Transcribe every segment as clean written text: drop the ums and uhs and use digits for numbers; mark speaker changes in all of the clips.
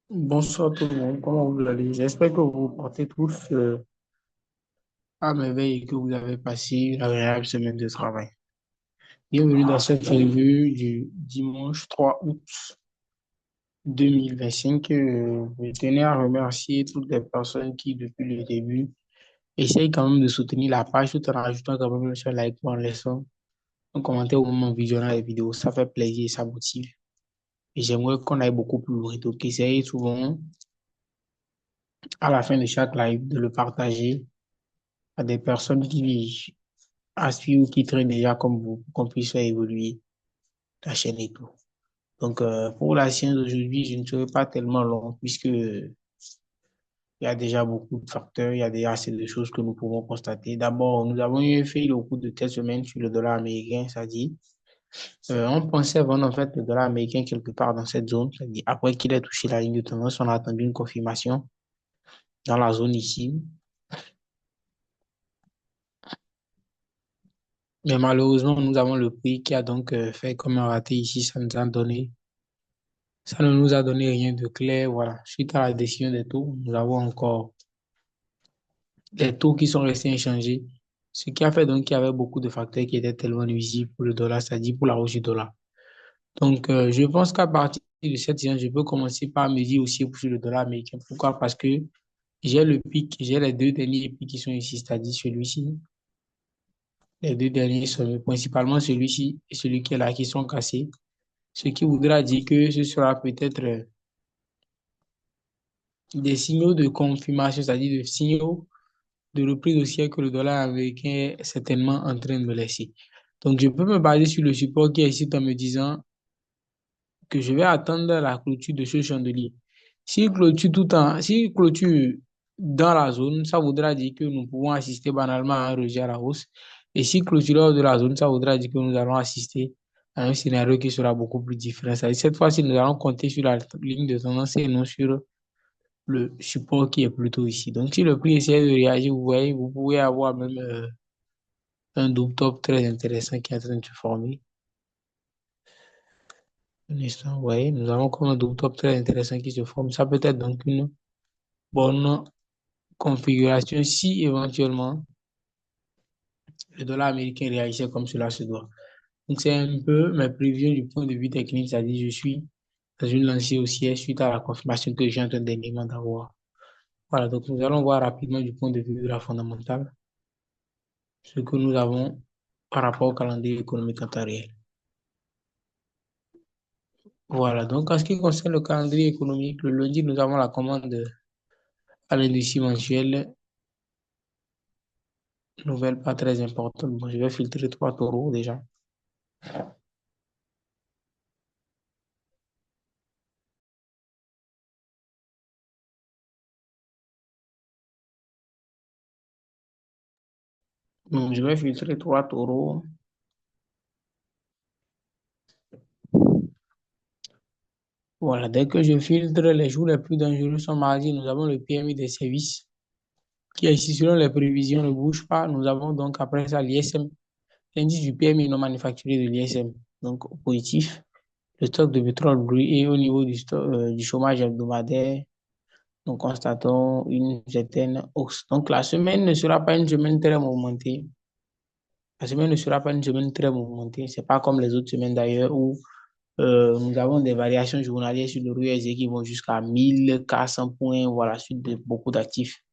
Speaker 1: Bonsoir tout le monde, comment vous allez? J'espère que vous vous portez tous à merveille et que vous avez passé une agréable semaine de travail. Bienvenue dans cette revue du dimanche 3 août 2025. Je tenais à remercier toutes les personnes qui, depuis le début, essayent quand même de soutenir la page tout en rajoutant quand même un like ou en laissant un commentaire au moment de visionner la vidéo. Ça fait plaisir et ça motive. Et j'aimerais qu'on aille beaucoup plus loin. Donc, essayez souvent, à la fin de chaque live, de le partager à des personnes qui à suivre qui traîne déjà comme vous, pour qu'on puisse faire évoluer la chaîne et tout. Donc, pour la science d'aujourd'hui, je ne serai pas tellement long puisque il y a déjà beaucoup de facteurs, il y a déjà assez de choses que nous pouvons constater. D'abord, nous avons eu un fail au cours de cette semaine sur le dollar américain, c'est-à-dire, on pensait vendre en fait le dollar américain quelque part dans cette zone, c'est-à-dire après qu'il ait touché la ligne de tendance, on a attendu une confirmation dans la zone ici. Mais malheureusement, nous avons le prix qui a donc fait comme un raté ici, ça ne nous a donné rien de clair. Voilà. Suite à la décision des taux, nous avons encore les taux qui sont restés inchangés, ce qui a fait donc qu'il y avait beaucoup de facteurs qui étaient tellement nuisibles pour le dollar, c'est-à-dire pour la hausse du dollar. Donc, je pense qu'à partir de cette séance, je peux commencer par me dire aussi sur le dollar américain. Pourquoi? Parce que j'ai le pic, j'ai les deux derniers pics qui sont ici, c'est-à-dire celui-ci, les deux derniers sommets, principalement celui-ci et celui qui est là, qui sont cassés, ce qui voudra dire que ce sera peut-être des signaux de confirmation, c'est-à-dire des signaux de reprise haussière que le dollar américain est certainement en train de me laisser. Donc, je peux me baser sur le support qui est ici en me disant que je vais attendre la clôture de ce chandelier. S'il clôture dans la zone, ça voudra dire que nous pouvons assister banalement à un rejet à la hausse. Et s'il clôture hors de la zone, ça voudra dire que nous allons assister à un scénario qui sera beaucoup plus différent. Cette fois-ci, nous allons compter sur la ligne de tendance et non sur le support qui est plutôt ici. Donc, si le prix essaie de réagir, vous voyez, vous pouvez avoir même un double top très intéressant qui est en train de se former. Un instant, vous voyez, nous avons comme un double top très intéressant qui se forme. Ça peut être donc une bonne configuration si éventuellement le dollar américain réagissait comme cela se doit. Donc, c'est un peu mes prévisions du point de vue technique, c'est-à-dire je suis dans une lancée haussière suite à la confirmation que j'ai en train dernièrement d'avoir. Voilà, donc nous allons voir rapidement du point de vue de la fondamentale ce que nous avons par rapport au calendrier économique en temps réel. Voilà, donc en ce qui concerne le calendrier économique, le lundi, nous avons la commande à l'industrie mensuelle, nouvelle pas très importante. Bon, je vais filtrer trois taureaux déjà. Donc, je vais filtrer trois taureaux. Voilà, dès que je filtre, les jours les plus dangereux sont mardi. Nous avons le PMI des services qui est ici selon les prévisions ne bouge pas. Nous avons donc après ça l'ISM, l'indice du PMI non manufacturé de l'ISM, donc positif. Le stock de pétrole brut et au niveau du chômage hebdomadaire, nous constatons une certaine hausse. Donc la semaine ne sera pas une semaine très mouvementée. La semaine ne sera pas une semaine très mouvementée. C'est pas comme les autres semaines d'ailleurs où nous avons des variations journalières sur le RUSD qui vont jusqu'à 1400 points, voilà, suite de beaucoup d'actifs.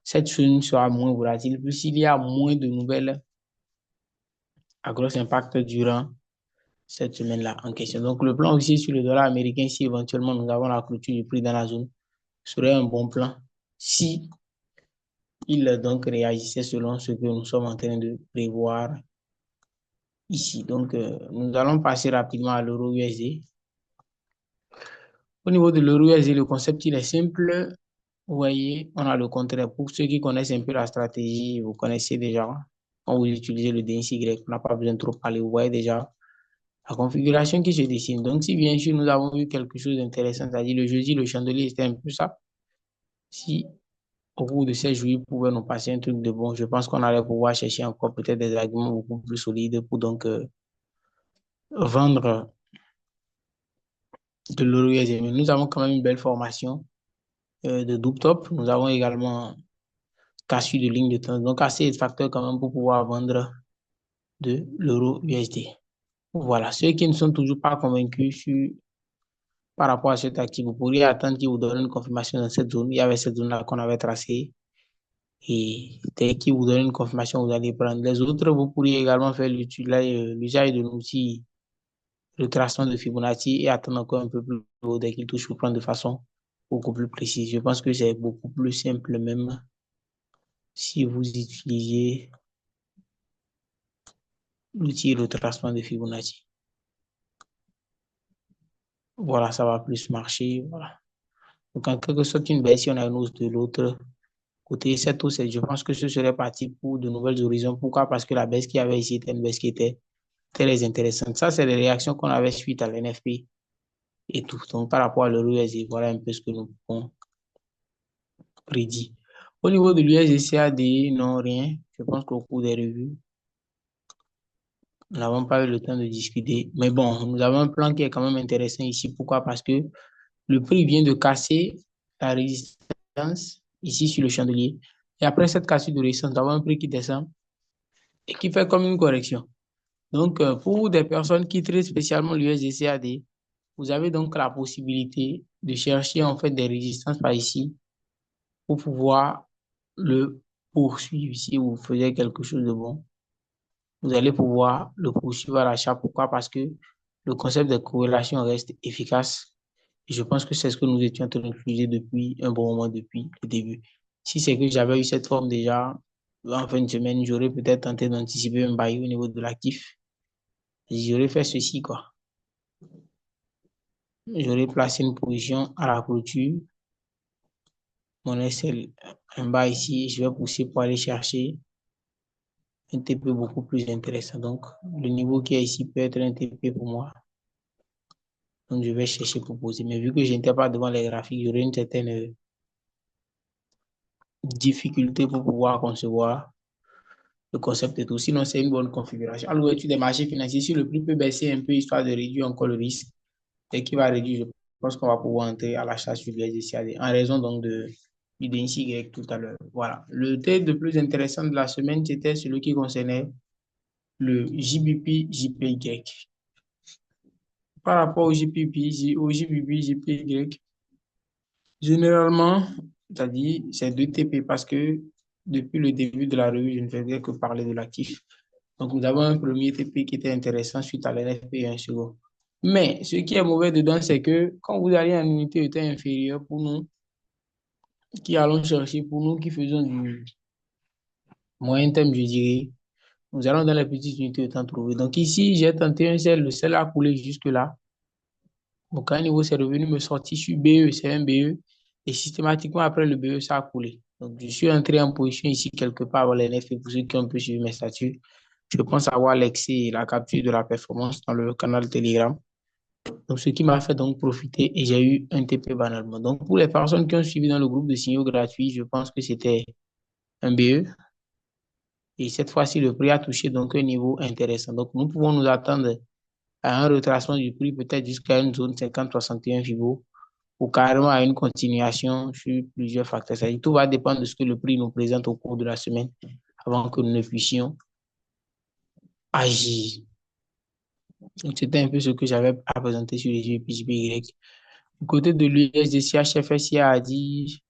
Speaker 1: Cette semaine sera moins volatile, plus il y a moins de nouvelles à gros impact durant cette semaine-là en question. Donc, le plan aussi sur le dollar américain, si éventuellement nous avons la clôture du prix dans la zone, serait un bon plan si il donc réagissait selon ce que nous sommes en train de prévoir ici. Donc, nous allons passer rapidement à l'euro USD. Au niveau de l'euro USD, le concept, il est simple. Vous voyez, on a le contraire. Pour ceux qui connaissent un peu la stratégie, vous connaissez déjà. Quand vous utilisez le DNCY, on n'a pas besoin de trop parler. Vous voyez déjà la configuration qui se dessine. Donc, si bien sûr nous avons vu quelque chose d'intéressant, c'est-à-dire le jeudi, le chandelier, c'était un peu ça. Si au cours de ces jours, il pouvait nous passer un truc de bon, je pense qu'on allait pouvoir chercher encore peut-être des arguments beaucoup plus solides pour donc vendre de l'euro USD. Mais nous avons quand même une belle formation de double top. Nous avons également cassure de ligne de temps. Donc, assez de facteurs quand même pour pouvoir vendre de l'euro USD. Voilà. Ceux qui ne sont toujours pas convaincus par rapport à cet actif, vous pourriez attendre qu'il vous donne une confirmation dans cette zone. Il y avait cette zone-là qu'on avait tracée. Et dès qu'il vous donne une confirmation, vous allez prendre. Les autres, vous pourriez également faire l'usage de l'outil de tracement de Fibonacci et attendre encore un peu plus haut dès qu'il touche pour prendre de façon beaucoup plus précise. Je pense que c'est beaucoup plus simple même si vous utilisez l'outil de tracement de Fibonacci. Voilà, ça va plus marcher. Voilà. Donc, en quelque sorte, une baisse, si on a une hausse de l'autre côté, cette hausse, je pense que ce serait parti pour de nouvelles horizons. Pourquoi? Parce que la baisse qu'il y avait ici était une baisse qui était très intéressante. Ça, c'est les réactions qu'on avait suite à l'NFP et tout. Donc, par rapport à l'euro USD, voilà un peu ce que nous pouvons prédire. Au niveau de l'USD-CAD, non, rien. Je pense qu'au cours des revues, nous n'avons pas eu le temps de discuter. Mais bon, nous avons un plan qui est quand même intéressant ici. Pourquoi? Parce que le prix vient de casser la résistance ici sur le chandelier. Et après cette cassure de résistance, nous avons un prix qui descend et qui fait comme une correction. Donc, pour des personnes qui traitent spécialement l'USD-CAD, vous avez donc la possibilité de chercher en fait des résistances par ici pour pouvoir le poursuivre. Si vous faisiez quelque chose de bon, vous allez pouvoir le poursuivre à l'achat. Pourquoi? Parce que le concept de corrélation reste efficace. Et je pense que c'est ce que nous étions en train d'utiliser depuis un bon moment, depuis le début. Si c'est que j'avais eu cette forme déjà en fin de semaine, j'aurais peut-être tenté d'anticiper un bail au niveau de l'actif. J'aurais fait ceci, quoi. J'aurais placé une position à la clôture. Mon SL en bas ici, je vais pousser pour aller chercher un TP beaucoup plus intéressant. Donc, le niveau qui est ici peut être un TP pour moi. Donc, je vais chercher pour poser. Mais vu que je n'étais pas devant les graphiques, j'aurai une certaine difficulté pour pouvoir concevoir le concept et tout. Sinon, c'est une bonne configuration. À l'ouverture des marchés financiers, si le prix peut baisser un peu, histoire de réduire encore le risque, et qui va réduire, je pense qu'on va pouvoir entrer à l'achat sur les CAD en raison donc du DNCY tout à l'heure. Voilà. Le trade le plus intéressant de la semaine, c'était celui qui concernait le JBP JPY. Par rapport au JBP JPY, généralement, c'est-à-dire c'est 2 TP parce que depuis le début de la revue, je ne faisais que parler de l'actif. Donc, nous avons un premier TP qui était intéressant suite à l'NFP et un second. Mais ce qui est mauvais dedans, c'est que quand vous allez en unité de taille inférieure, pour nous qui allons chercher, pour nous qui faisons du moyen terme, je dirais, nous allons dans les petites unités de temps trouver. Donc ici, j'ai tenté un sel, le sel a coulé jusque-là. Donc à un niveau, c'est revenu me sortir sur BE, c'est un BE. Et systématiquement, après le BE, ça a coulé. Donc je suis entré en position ici quelque part dans les NFP pour ceux qui ont pu suivre mes statuts. Je pense avoir l'excès et la capture de la performance dans le canal Telegram. Donc, ce qui m'a fait donc profiter et j'ai eu un TP banalement. Donc, pour les personnes qui ont suivi dans le groupe de signaux gratuits, je pense que c'était un BE. Et cette fois-ci, le prix a touché donc un niveau intéressant. Donc, nous pouvons nous attendre à un retracement du prix peut-être jusqu'à une zone 50-61 Fibo ou carrément à une continuation sur plusieurs facteurs. C'est-à-dire, tout va dépendre de ce que le prix nous présente au cours de la semaine avant que nous ne puissions agir. Donc, c'était un peu ce que j'avais à présenter sur les UPJPY. Du côté de l'USDC, HFSI a dit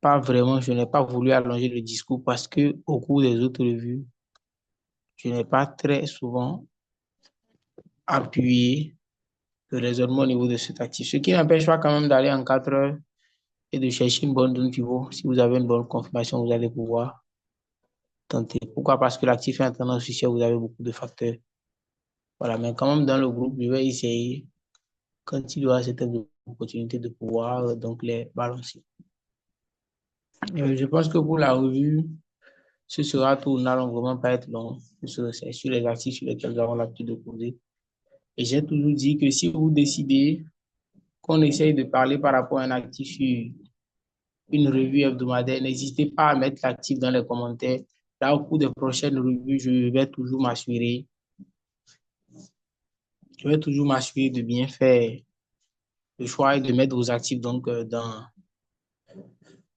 Speaker 1: pas vraiment, je n'ai pas voulu allonger le discours parce que au cours des autres revues, je n'ai pas très souvent appuyé le raisonnement au niveau de cet actif. Ce qui n'empêche pas quand même d'aller en 4 heures et de chercher une bonne zone pivot. Si vous avez une bonne confirmation, vous allez pouvoir tenter. Pourquoi? Parce que l'actif est en tendance haussière, vous avez beaucoup de facteurs. Voilà, mais quand même dans le groupe, je vais essayer, quand il y aura cette opportunité de pouvoir donc les balancer. Je pense que pour la revue, ce sera tout, nous n'allons vraiment pas être long. C'est sur les actifs sur lesquels nous avons l'habitude de poser. Et j'ai toujours dit que si vous décidez qu'on essaye de parler par rapport à un actif sur une revue hebdomadaire, n'hésitez pas à mettre l'actif dans les commentaires. Là, au cours des prochaines revues, je vais toujours m'assurer de bien faire le choix est de mettre vos actifs donc dans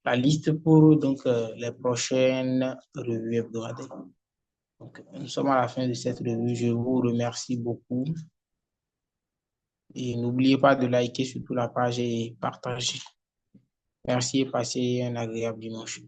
Speaker 1: la liste pour donc les prochaines revues hebdomadaires. Donc, nous sommes à la fin de cette revue. Je vous remercie beaucoup et n'oubliez pas de liker surtout la page et partager. Merci et passez un agréable dimanche.